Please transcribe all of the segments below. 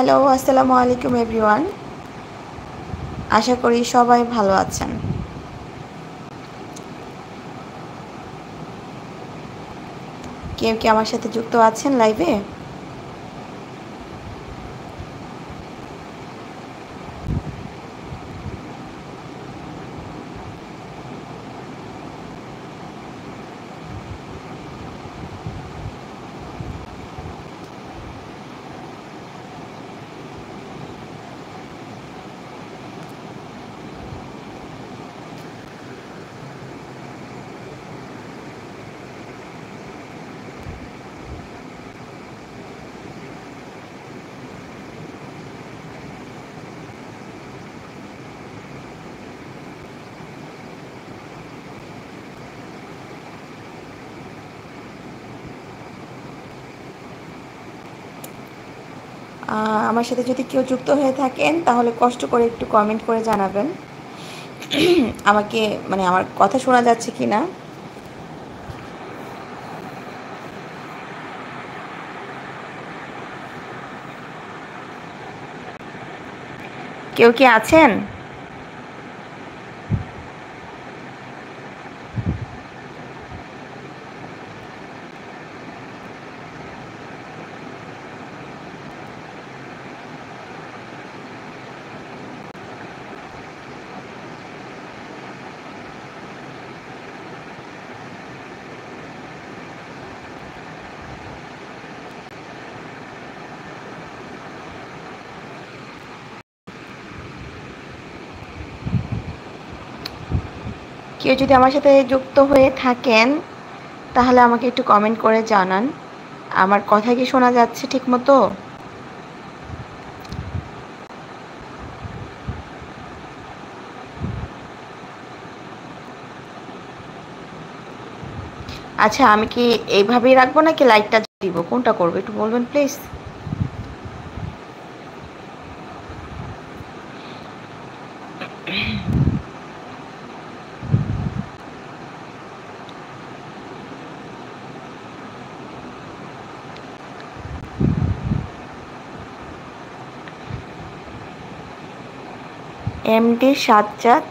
Hello, আসসালামু আলাইকুম everyone. আশা করি সবাই ভালো আছেন। কেউ কি আমার সাথে যুক্ত আছেন লাইভে? আমার সাথে যদি কেউ যুক্ত হয়ে থাকেন তাহলে কষ্ট করে একটু কমেন্ট করে জানাবেন আমাকে, মানে আমার কথা শোনা যাচ্ছে কি না। কেউ কি আছেন? কেউ যদি আমার সাথে যুক্ত হয়ে থাকেন তাহলে আমাকে একটু কমেন্ট করে জানান আমার কথা কি শোনা যাচ্ছে ঠিক মতো। আচ্ছা, আমি কি এইভাবেই রাখবো নাকি লাইটটা দিব, কোনটা করবো একটু বলবেন প্লিজ। এমডি সাজ্জাদ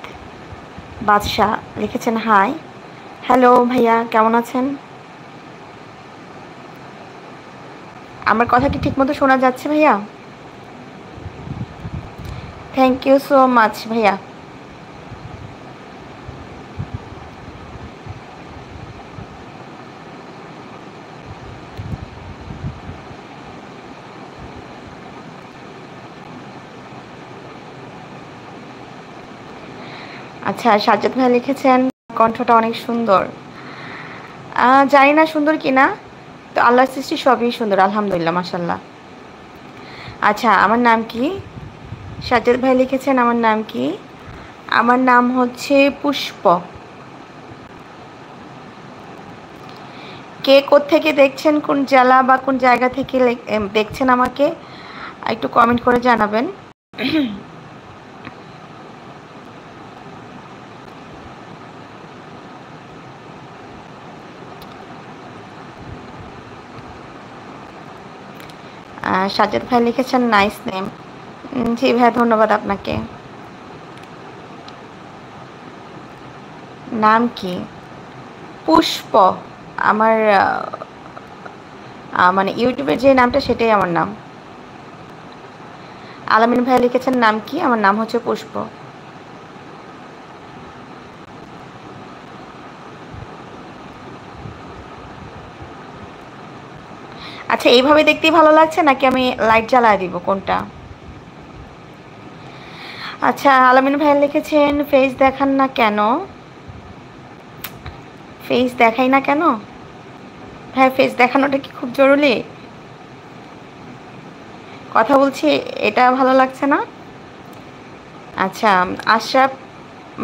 বাদশাহ লিখেছেন হাই। হ্যালো ভাইয়া, কেমন আছেন? আমার কথা কি ঠিকমতো শোনা যাচ্ছে ভাইয়া? থ্যাংক ইউ সো মাচ ভাইয়া। আচ্ছা, সাজ্জাদ ভাইয়া লিখেছেন কণ্ঠটা অনেক সুন্দর। জানি না সুন্দর কিনা, তো আল্লাহর সৃষ্টি সবই সুন্দর, আলহামদুলিল্লাহ, মাশাল্লাহ। আচ্ছা, আমার নাম কি? সাজ্জাদ ভাই লিখেছেন আমার নাম কি? আমার নাম হচ্ছে পুষ্প। কে কোত্থেকে দেখছেন, কোন জেলা বা কোন জায়গা থেকে দেখছেন আমাকে একটু কমেন্ট করে জানাবেন। সাজ্জাদ ভাই লিখেছেন নাইস নেম। জি ভাই, ধন্যবাদ আপনাকে। নাম কি? পুষ্প। আমার মানে ইউটিউবের যে নামটা সেটাই আমার নাম। আলামিন ভাই লিখেছেন নাম কি? আমার নাম হচ্ছে পুষ্প। আচ্ছা, এইভাবে দেখতেই ভালো লাগছে নাকি আমি লাইট জ্বালায় দিব, কোনটা? আচ্ছা, আলামিন ভাই লিখেছেন ফেস দেখান না কেন? ফেস দেখাই না কেন? ভাই, ফেস দেখানোটা কি খুব জরুরি? কথা বলছি, এটা ভালো লাগছে না? আচ্ছা, আশরাফ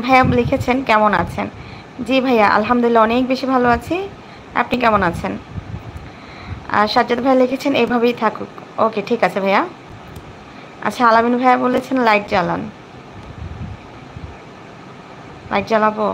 ভাইয়া লিখেছেন কেমন আছেন? জি ভাইয়া, আলহামদুলিল্লাহ অনেক বেশি ভালো আছি। আপনি কেমন আছেন? আর সাজ্জাদ ভাইয়া লিখেছেন এভাবেই থাকুক। ওকে, ঠিক আছে ভাইয়া। আচ্ছা, আলামিন ভাইয়া বলেছেন লাইট জ্বালান। লাইট জ্বালাবো?